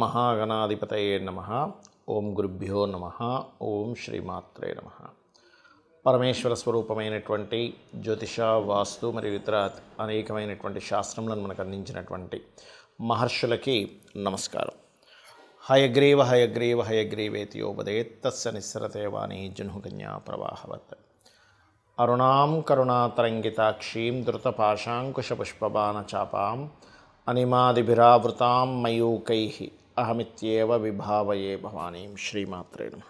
మహాగణాధిపతయే నమః. ఓం గురుభ్యో నమః. ఓం శ్రీమాత్రే నమః. పరమేశ్వర స్వరూపమైనటువంటి జ్యోతిష, వాస్తు మరియు ఇతర అనేకమైనటువంటి శాస్త్రములను మనకు అందించినటువంటి మహర్షులకి నమస్కారం. హయగ్రీవ హయగ్రీవ హయగ్రీవేతియోపదేత్ తస్య నిస్సరతే వాణి జహ్నుకన్యా ప్రవాహవత్. అరుణాం కరుణాతరంగితాక్షీం ధృతపాశాంకుశపుష్పబాణచాపాం అనిమాదిభిరావృతాం మయూకైః అహమిత్యేవ విభావయే భవానీం. శ్రీమాత్రే నమః.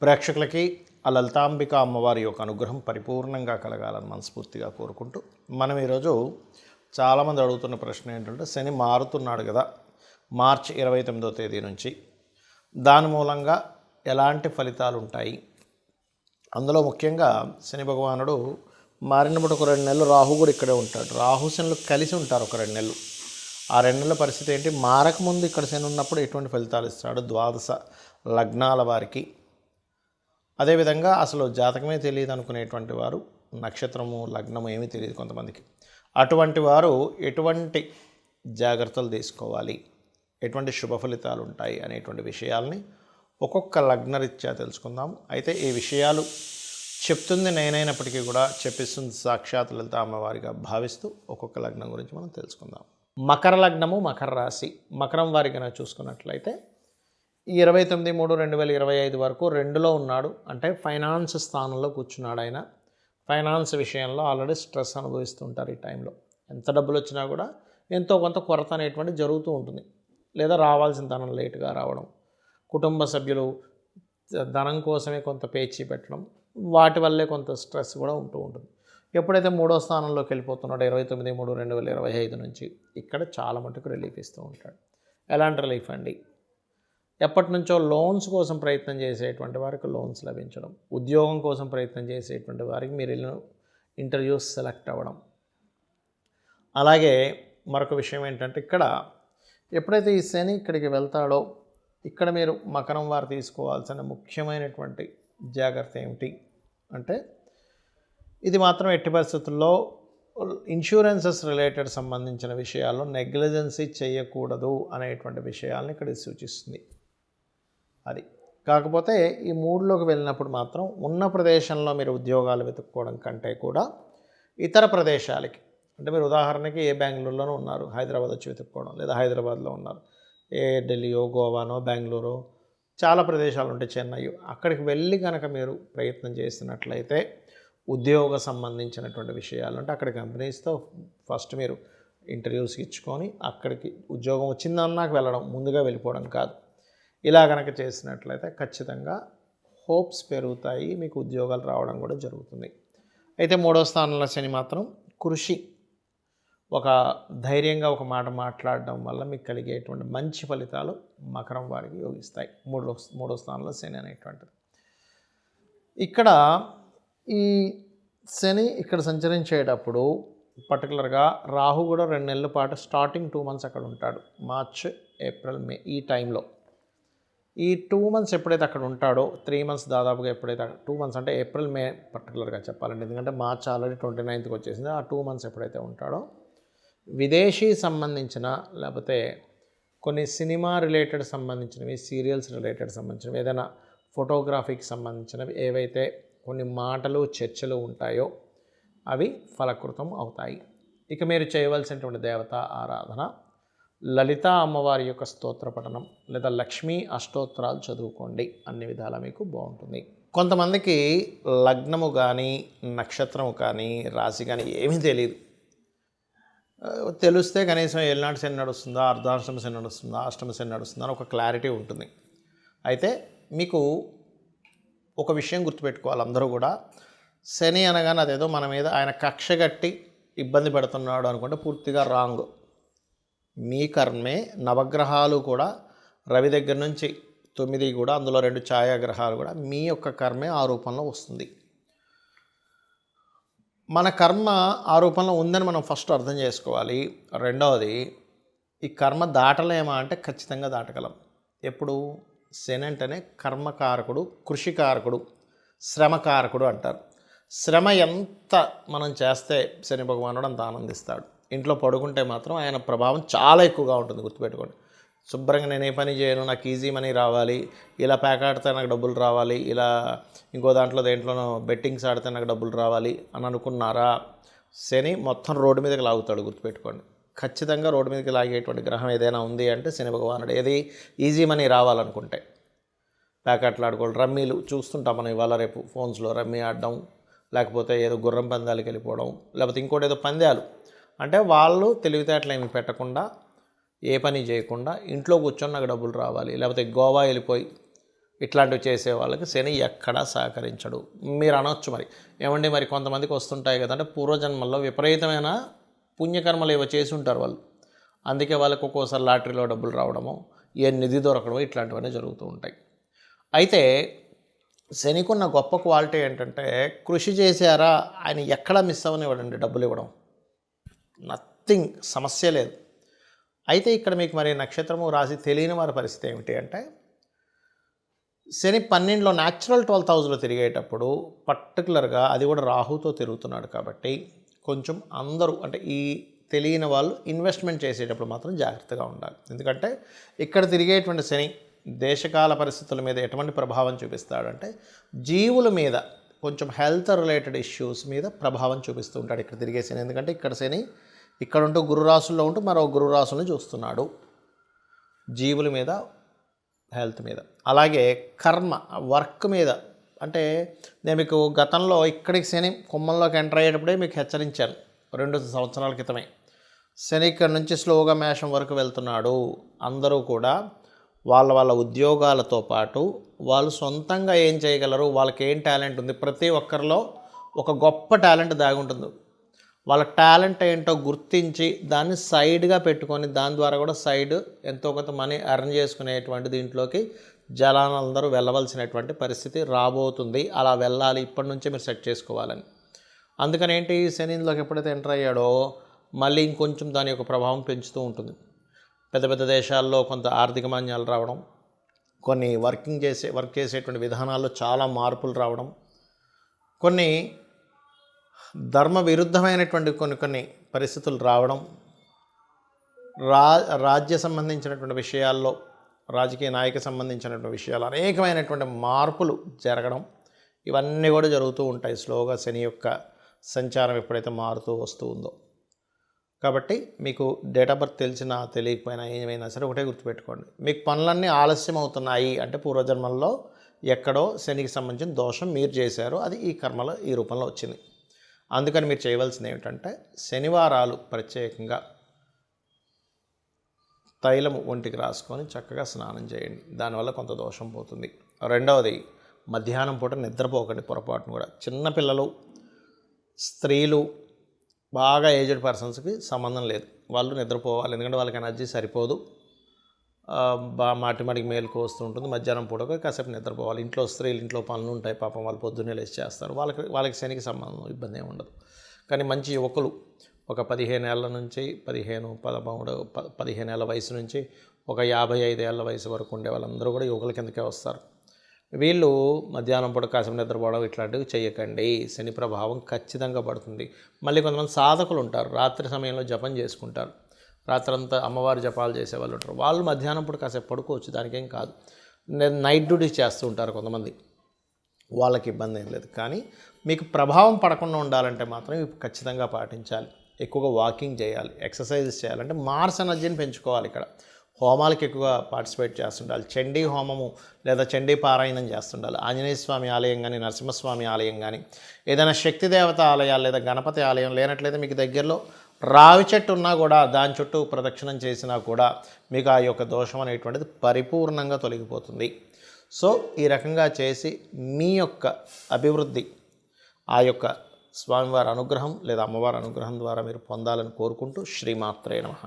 ప్రేక్షకులకి ఆ లలితాంబిక అమ్మవారి యొక్క అనుగ్రహం పరిపూర్ణంగా కలగాలని మనస్ఫూర్తిగా కోరుకుంటూ, మనం ఈరోజు చాలామంది అడుగుతున్న ప్రశ్న ఏంటంటే, శని మారుతున్నాడు కదా మార్చి 29వ తేదీ నుంచి, దాని మూలంగా ఎలాంటి ఫలితాలు ఉంటాయి? అందులో ముఖ్యంగా శని భగవానుడు మారినప్పుడు ఒక 2 నెలలు రాహు కూడా ఇక్కడే ఉంటాడు. రాహు శనులు కలిసి ఉంటారు ఒక 2 నెలలు. ఆ 2 నెలల పరిస్థితి ఏంటి? మారకముందు ఇక్కడ శని ఉన్నప్పుడు ఎటువంటి ఫలితాలు ఇస్తాడు ద్వాదశ లగ్నాల వారికి? అదేవిధంగా అసలు జాతకమే తెలియదు అనుకునేటువంటి వారు, నక్షత్రము లగ్నము ఏమీ తెలియదు కొంతమందికి, అటువంటి వారు ఎటువంటి జాగ్రత్తలు తీసుకోవాలి, ఎటువంటి శుభ ఫలితాలు ఉంటాయి అనేటువంటి విషయాల్ని ఒక్కొక్క లగ్నరీత్యా తెలుసుకుందాం. అయితే ఈ విషయాలు చెప్తుంది నేనైనప్పటికీ కూడా చెప్పిస్తుంది సాక్షాత్ లలిత అమ్మవారిగా భావిస్తూ ఒక్కొక్క లగ్నం గురించి మనం తెలుసుకుందాం. మకర లగ్నము, మకర రాశి. మకరం వారి కనుక చూసుకున్నట్లయితే ఈ 29/3/2025 వరకు 2లో ఉన్నాడు. అంటే ఫైనాన్స్ స్థానంలో కూర్చున్నాడు. ఆయన ఫైనాన్స్ విషయంలో ఆల్రెడీ స్ట్రెస్ అనుభవిస్తుంటారు. ఈ టైంలో ఎంత డబ్బులు వచ్చినా కూడా ఎంతో కొంత కొరత అనేటువంటి జరుగుతూ ఉంటుంది, లేదా రావాల్సిన ధనం లేటుగా రావడం, కుటుంబ సభ్యులు ధనం కోసమే కొంత పేచీ పెట్టడం, వాటి వల్లే కొంత స్ట్రెస్ కూడా ఉంటూ ఉంటుంది. ఎప్పుడైతే 3వ స్థానంలోకి వెళ్ళిపోతున్నాడో 29/3/2025 నుంచి, ఇక్కడ చాలా మటుకు రిలీఫ్ ఇస్తూ ఉంటాడు. ఎలాంటి రిలీఫ్ అండి? ఎప్పటి నుంచో లోన్స్ కోసం ప్రయత్నం చేసేటువంటి వారికి లోన్స్ లభించడం, ఉద్యోగం కోసం ప్రయత్నం చేసేటువంటి వారికి మీరు ఇంటర్వ్యూస్ సెలెక్ట్ అవ్వడం. అలాగే మరొక విషయం ఏంటంటే, ఇక్కడ ఎప్పుడైతే ఈ శని ఇక్కడికి వెళ్తాడో, ఇక్కడ మీరు మకరం వారు తీసుకోవాల్సిన ముఖ్యమైనటువంటి జాగ్రత్త ఏమిటి అంటే, ఇది మాత్రం ఎట్టి పరిస్థితుల్లో ఇన్సూరెన్సెస్ రిలేటెడ్ సంబంధించిన విషయాల్లో నెగ్లిజెన్సీ చేయకూడదు అనేటువంటి విషయాలను ఇక్కడ సూచిస్తుంది. అది కాకపోతే ఈ 3లోకి వెళ్ళినప్పుడు మాత్రం ఉన్న ప్రదేశంలో మీరు ఉద్యోగాలు వెతుక్కోవడం కంటే కూడా ఇతర ప్రదేశాలకి, అంటే మీరు ఉదాహరణకి ఏ బెంగళూరులోనూ ఉన్నారు, హైదరాబాద్ వచ్చి వెతుక్కోవడం, లేదా హైదరాబాద్లో ఉన్నారు, ఏ ఢిల్లీయో, గోవానో, బెంగళూరు, చాలా ప్రదేశాలు ఉంటాయి, చెన్నై, అక్కడికి వెళ్ళి కనుక మీరు ప్రయత్నం చేసినట్లయితే ఉద్యోగ సంబంధించినటువంటి విషయాలు, అంటే అక్కడ కంపెనీస్తో ఫస్ట్ మీరు ఇంటర్వ్యూస్ ఇచ్చుకొని అక్కడికి ఉద్యోగం వచ్చిందన్నాక వెళ్ళడం, ముందుగా వెళ్ళిపోవడం కాదు. ఇలా కనుక చేసినట్లయితే ఖచ్చితంగా హోప్స్ పెరుగుతాయి, మీకు ఉద్యోగాలు రావడం కూడా జరుగుతుంది. అయితే 3వ స్థానంలో శని మాత్రం కృషి, ఒక ధైర్యంగా ఒక మాట మాట్లాడడం వల్ల మీకు కలిగేటువంటి మంచి ఫలితాలు మకరం వారికి యోగిస్తాయి. 3వ స్థానంలో శని అనేటువంటిది. ఇక్కడ ఈ శని ఇక్కడ సంచరించేటప్పుడు పర్టికులర్గా రాహు కూడా 2 నెలల పాటు స్టార్టింగ్ 2 మంత్స్ అక్కడ ఉంటాడు. మార్చ్, ఏప్రిల్, మే ఈ టైంలో. ఈ 2 మంత్స్ ఎప్పుడైతే అక్కడ ఉంటాడో, 3 మంత్స్ దాదాపుగా ఎప్పుడైతే 2 మంత్స్ అంటే ఏప్రిల్, మే పర్టికులర్గా చెప్పాలంటే, ఎందుకంటే మార్చ్ ఆల్రెడీ 29th వచ్చేసింది. ఆ 2 మంత్స్ ఎప్పుడైతే ఉంటాడో, విదేశీ సంబంధించిన లేకపోతే కొన్ని సినిమా రిలేటెడ్ సంబంధించినవి, సీరియల్స్ రిలేటెడ్ సంబంధించినవి, ఏదైనా ఫోటోగ్రఫీకి సంబంధించినవి ఏవైతే కొన్ని మాటలు చర్చలు ఉంటాయో అవి ఫలకృతం అవుతాయి. ఇక మీరు చేయవలసినటువంటి దేవత ఆరాధన లలిత అమ్మవారి యొక్క స్తోత్ర పఠనం, లేదా లక్ష్మీ అష్టోత్తరాలు చదువుకోండి. అన్ని విధాలా మీకు బాగుంటుంది. కొంతమందికి లగ్నము కానీ, నక్షత్రము కానీ, రాశి కానీ ఏమీ తెలియదు. తెలిస్తే కనీసం ఏలినాటి శని నడుస్తుందా, అర్ధాష్టమ శని నడుస్తుందా, అష్టమ శని నడుస్తుందా అని ఒక క్లారిటీ ఉంటుంది. అయితే మీకు ఒక విషయం గుర్తుపెట్టుకోవాలి, అందరూ కూడా శని అనగానే అదేదో మన మీద ఆయన కక్ష కట్టి ఇబ్బంది పెడుతున్నాడు అనుకుంటే పూర్తిగా రాంగ్. మీ కర్మే. నవగ్రహాలు కూడా రవి దగ్గర నుంచి 9 కూడా, అందులో 2 ఛాయాగ్రహాలు కూడా మీ యొక్క కర్మే ఆ రూపంలో వస్తుంది. మన కర్మ ఆ రూపంలో ఉందని మనం ఫస్ట్ అర్థం చేసుకోవాలి. రెండవది, ఈ కర్మ దాటలేమా అంటే ఖచ్చితంగా దాటగలం. ఎప్పుడు? శని అంటేనే కర్మకారకుడు, కృషికారకుడు, శ్రమకారకుడు అంటారు. శ్రమ ఎంత మనం చేస్తే శని భగవానుడు అంత ఆనందిస్తాడు. ఇంట్లో పడుకుంటే మాత్రం ఆయన ప్రభావం చాలా ఎక్కువగా ఉంటుంది, గుర్తుపెట్టుకోండి. శుభ్రంగా నేను ఏ పని చేయను, నాకు ఈజీ మనీ రావాలి, ఇలా ప్యాక్ ఆడితే నాకు డబ్బులు రావాలి, ఇలా ఇంకో దేంట్లోనో బెట్టింగ్స్ ఆడితే నాకు డబ్బులు రావాలి అని అనుకున్నారా, శని మొత్తం రోడ్డు మీదకి లాగుతాడు. గుర్తుపెట్టుకోండి, ఖచ్చితంగా రోడ్డు మీదకి లాగేటువంటి గ్రహం ఏదైనా ఉంది అంటే శని భగవానుడు. ఏది ఈజీ మనీ రావాలనుకుంటే ప్యాకెట్లు ఆడుకోవడం, రమ్మీలు చూస్తుంటాం మనం ఇవాళ రేపు ఫోన్స్లో, రమ్మీ ఆడడం, లేకపోతే ఏదో గుర్రం పందాలకి వెళ్ళిపోవడం, లేకపోతే ఇంకోటి ఏదో పందాలు. అంటే వాళ్ళు తెలివితేటలు ఏమి పెట్టకుండా, ఏ పని చేయకుండా ఇంట్లో కూర్చొని నాకు డబ్బులు రావాలి, లేకపోతే గోవా వెళ్ళిపోయి ఇట్లాంటివి చేసే వాళ్ళకి శని ఎక్కడా సహకరించడు. మీరు అనొచ్చు మరి, ఏమండి మరి కొంతమందికి వస్తుంటాయి కదంటే పూర్వజన్మల్లో విపరీతమైన పుణ్యకర్మలు ఏవో చేసి ఉంటారు వాళ్ళు, అందుకే వాళ్ళకి ఒక్కోసారి లాటరీలో డబ్బులు రావడము, ఏ నిధి దొరకడమో ఇట్లాంటివన్నీ జరుగుతూ ఉంటాయి. అయితే శనికున్న గొప్ప క్వాలిటీ ఏంటంటే, కృషి చేశారా ఆయన ఎక్కడా మిస్ అవ్వనివ్వడండి డబ్బులు ఇవ్వడం, నథింగ్, సమస్య లేదు. అయితే ఇక్కడ మీకు మరి నక్షత్రము రాశి తెలియని వారి పరిస్థితి ఏమిటి అంటే, శని 12లో న్యాచురల్ 12th హౌస్లో తిరిగేటప్పుడు పర్టికులర్గా అది కూడా రాహుతో తిరుగుతున్నాడు కాబట్టి కొంచెం అందరూ అంటే ఈ తెలియని వాళ్ళు ఇన్వెస్ట్మెంట్ చేసేటప్పుడు మాత్రం జాగ్రత్తగా ఉండాలి. ఎందుకంటే ఇక్కడ తిరిగేటువంటి శని దేశకాల పరిస్థితుల మీద ఎటువంటి ప్రభావం చూపిస్తాడంటే, జీవుల మీద కొంచెం హెల్త్ రిలేటెడ్ ఇష్యూస్ మీద ప్రభావం చూపిస్తూ ఉంటాడు ఇక్కడ తిరిగే శని. ఎందుకంటే ఇక్కడ శని ఇక్కడ ఉంటూ గురురాశుల్లో ఉంటూ మరో గురురాశులను చూస్తున్నాడు, జీవుల మీద, హెల్త్ మీద, అలాగే కర్మ, వర్క్ మీద. అంటే నేను మీకు గతంలో ఇక్కడికి శని కుంభంలోకి ఎంటర్ అయ్యేటప్పుడే మీకు హెచ్చరించాను 2 సంవత్సరాల క్రితమే. శని ఇక్కడ నుంచి స్లోగా మేషం వరకు వెళ్తున్నాడు. అందరూ కూడా వాళ్ళ ఉద్యోగాలతో పాటు వాళ్ళు సొంతంగా ఏం చేయగలరు, వాళ్ళకి ఏం టాలెంట్ ఉంది, ప్రతి ఒక్కరిలో ఒక గొప్ప టాలెంట్ దాగి ఉంటుంది. వాళ్ళ టాలెంట్ ఏంటో గుర్తించి దాన్ని సైడ్గా పెట్టుకొని దాని ద్వారా కూడా సైడ్ ఎంతో కొంత మనీ ఎర్న్ చేసుకునేటువంటి దీంట్లోకి జనాలందరూ వెళ్ళవలసినటువంటి పరిస్థితి రాబోతుంది. అలా వెళ్ళాలి, ఇప్పటి నుంచే మీరు సెట్ చేసుకోవాలని. అందుకని ఏంటి, శనిలోకి ఎప్పుడైతే ఎంటర్ అయ్యాడో మళ్ళీ ఇంకొంచెం దాని యొక్క ప్రభావం పెంచుతూ ఉంటుంది. పెద్ద పెద్ద దేశాల్లో కొంత ఆర్థిక మాన్యాలు రావడం, కొన్ని వర్క్ చేసేటువంటి విధానాల్లో చాలా మార్పులు రావడం, కొన్ని ధర్మ విరుద్ధమైనటువంటి కొన్ని పరిస్థితులు రావడం, రాజ్య సంబంధించినటువంటి విషయాల్లో, రాజకీయ నాయక సంబంధించినటువంటి విషయాలు అనేకమైనటువంటి మార్పులు జరగడం, ఇవన్నీ కూడా జరుగుతూ ఉంటాయి స్లోగా శని యొక్క సంచారం ఎప్పుడైతే మారుతూ వస్తూ ఉందో. కాబట్టి మీకు డేట్ ఆఫ్ బర్త్ తెలిసినా తెలియకపోయినా ఏమైనా సరే ఒకటే గుర్తుపెట్టుకోండి, మీకు పనులన్నీ ఆలస్యం అవుతున్నాయి అంటే పూర్వజన్మల్లో ఎక్కడో శనికి సంబంధించిన దోషం మీరు చేశారు, అది ఈ కర్మలో ఈ రూపంలో వచ్చింది. అందుకని మీరు చేయవలసింది ఏమిటంటే, శనివారాలు ప్రత్యేకంగా తైలము ఒంటికి రాసుకొని చక్కగా స్నానం చేయండి, దానివల్ల కొంత దోషం పోతుంది. రెండవది, మధ్యాహ్నం పూట నిద్రపోకండి పొరపాటును కూడా. చిన్నపిల్లలు, స్త్రీలు, బాగా ఏజ్డ్ పర్సన్స్కి సంబంధం లేదు, వాళ్ళు నిద్రపోవాలి. ఎందుకంటే వాళ్ళకి ఎనర్జీ సరిపోదు, మాటిమాటికి మేలుకు వస్తూ ఉంటుంది. మధ్యాహ్నం పూట కాసేపు నిద్రపోవాలి. ఇంట్లో స్త్రీలు ఇంట్లో పనులు ఉంటాయి, పాపం వాళ్ళు పొద్దున్నే లేచి చేస్తారు, వాళ్ళకి శనికి సంబంధం ఇబ్బంది ఏమి ఉండదు. కానీ మంచి యువకులు ఒక 15 ఏళ్ళ నుంచి 15 ఏళ్ళ వయసు నుంచి ఒక 55 ఏళ్ళ వయసు వరకు ఉండే వాళ్ళందరూ కూడా యువకుల కిందకే వస్తారు. వీళ్ళు మధ్యాహ్నం పూట కాసేపు నిద్రపోవడం ఇట్లాంటివి చేయకండి, శని ప్రభావం ఖచ్చితంగా పడుతుంది. మళ్ళీ కొంతమంది సాధకులు ఉంటారు, రాత్రి సమయంలో జపం చేసుకుంటారు, రాత్రంతా అమ్మవారి జపాలు చేసేవాళ్ళు ఉంటారు, వాళ్ళు మధ్యాహ్నం పూట కాసేపు పడుకోవచ్చు, దానికేం కాదు. నైట్ డ్యూటీస్ చేస్తూ ఉంటారు కొంతమంది, వాళ్ళకి ఇబ్బంది ఏం లేదు. కానీ మీకు ప్రభావం పడకుండా ఉండాలంటే మాత్రం ఇవి ఖచ్చితంగా పాటించాలి. ఎక్కువగా వాకింగ్ చేయాలి, ఎక్సర్సైజెస్ చేయాలంటే మార్స్ ఎనర్జీని పెంచుకోవాలి. ఇక్కడ హోమాలకు ఎక్కువగా పార్టిసిపేట్ చేస్తుండాలి, చండీ హోమము లేదా చండీ పారాయణం చేస్తుండాలి. ఆంజనేయ స్వామి ఆలయం కానీ, నరసింహస్వామి ఆలయం కానీ, ఏదైనా శక్తి దేవత ఆలయాలు లేదా గణపతి ఆలయం లేనట్లయితే మీకు దగ్గరలో రావి చెట్టు ఉన్నా కూడా దాని చుట్టూ ప్రదక్షిణం చేసినా కూడా మీకు ఆ యొక్క దోషం అనేటువంటిది పరిపూర్ణంగా తొలగిపోతుంది. సో ఈ రకంగా చేసి మీ యొక్క అభివృద్ధి ఆ యొక్క స్వామివారి అనుగ్రహం లేదా అమ్మవారి అనుగ్రహం ద్వారా మీరు పొందాలని కోరుకుంటూ శ్రీమాత్రే నమః.